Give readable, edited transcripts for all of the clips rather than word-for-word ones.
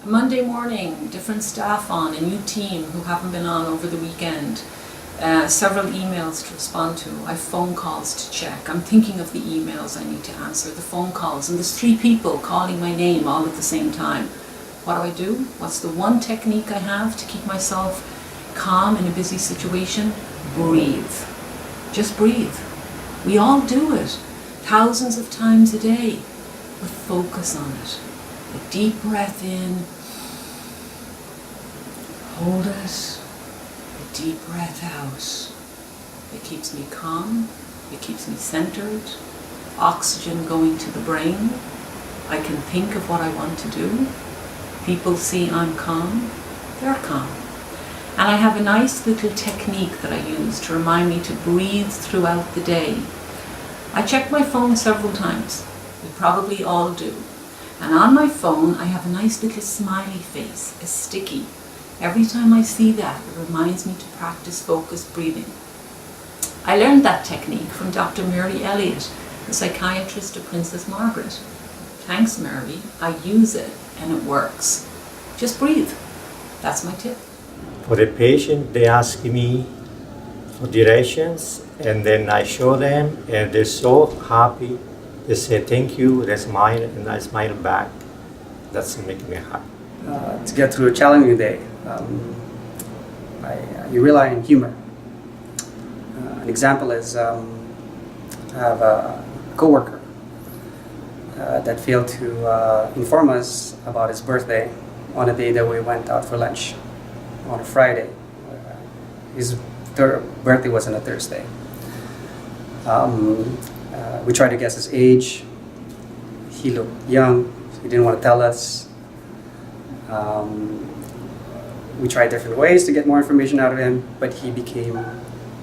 Monday morning, different staff on, a new team who haven't been on over the weekend, several emails to respond to, I have phone calls to check, I'm thinking of the emails I need to answer, the phone calls, and there's 3 people calling my name all at the same time. What do? What's the one technique I have to keep myself calm in a busy situation? Breathe. Just breathe. We all do it, thousands of times a day, but focus on it. A deep breath in, hold it, a deep breath out. It keeps me calm, it keeps me centered, oxygen going to the brain. I can think of what I want to do. People see I'm calm, they're calm. And I have a nice little technique that I use to remind me to breathe throughout the day. I check my phone several times. We probably all do. And on my phone, I have a nice little smiley face, a sticky. Every time I see that, it reminds me to practice focused breathing. I learned that technique from Dr. Mary Elliott, the psychiatrist of Princess Margaret. Thanks, Mary. I use it and it works. Just breathe. That's my tip. For the patient, they ask me for directions, and then I show them, and they're so happy. They say thank you, they smile, and I smile back. That's making me happy. To get through a challenging day, you rely on humor. An example is I have a coworker that failed to inform us about his birthday on a day that we went out for lunch on a Friday. His birthday was on a Thursday. We tried to guess his age. He looked young, so he didn't want to tell us. We tried different ways to get more information out of him, but he became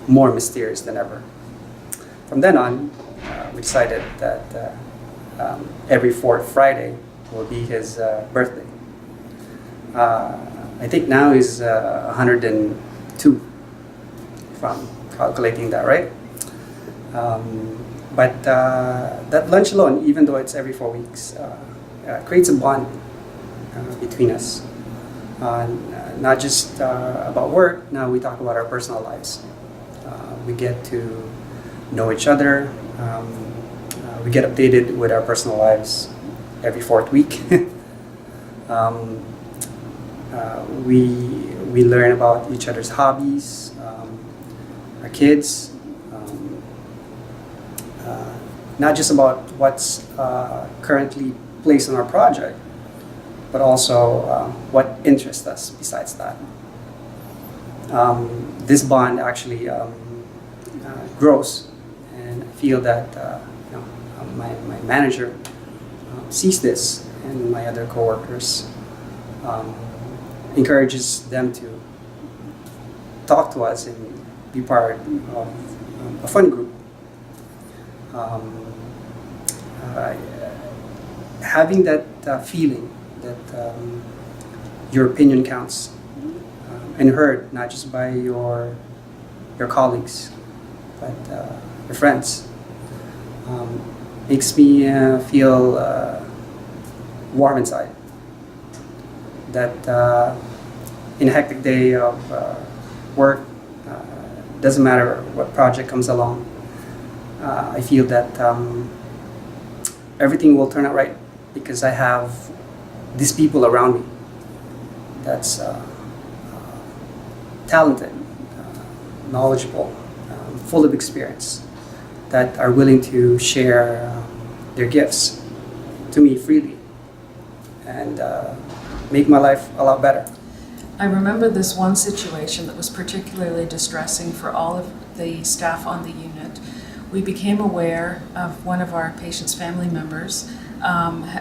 more mysterious than ever. From then on, we decided that every 4th Friday will be his birthday. I think now he's 102, if I'm calculating that right. But that lunch alone, even though it's every 4 weeks, creates a bond between us. Not just about work, now we talk about our personal lives. We get to know each other. We get updated with our personal lives every 4th week. We learn about each other's hobbies, our kids, not just about what's currently placed on our project, but also what interests us besides that. This bond actually grows, and I feel that my manager sees this, and my other coworkers encourages them to talk to us and be part of a fun group. Having that feeling that your opinion counts and heard, not just by your colleagues, but your friends, makes me feel warm inside. That in a hectic day of work, doesn't matter what project comes along, I feel that everything will turn out right because I have these people around me that's talented, knowledgeable, full of experience, that are willing to share their gifts to me freely and make my life a lot better. I remember this one situation that was particularly distressing for all of the staff on the unit. We became aware of one of our patient's family members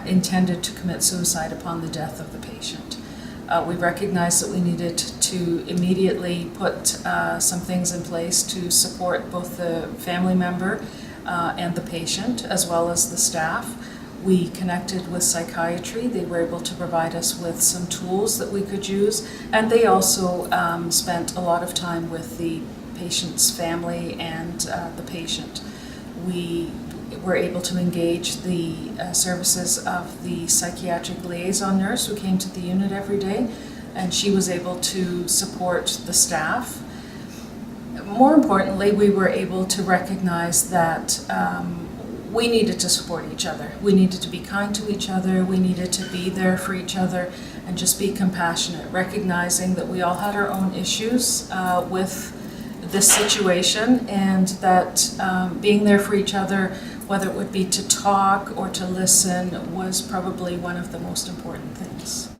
intended to commit suicide upon the death of the patient. We recognized that we needed to immediately put some things in place to support both the family member and the patient, as well as the staff. We connected with psychiatry. They were able to provide us with some tools that we could use, and they also spent a lot of time with the patient's family and the patient. We were able to engage the services of the psychiatric liaison nurse who came to the unit every day, and she was able to support the staff. More importantly, we were able to recognize that we needed to support each other. We needed to be kind to each other. We needed to be there for each other and just be compassionate, recognizing that we all had our own issues with this situation, and that being there for each other, whether it would be to talk or to listen, was probably one of the most important things.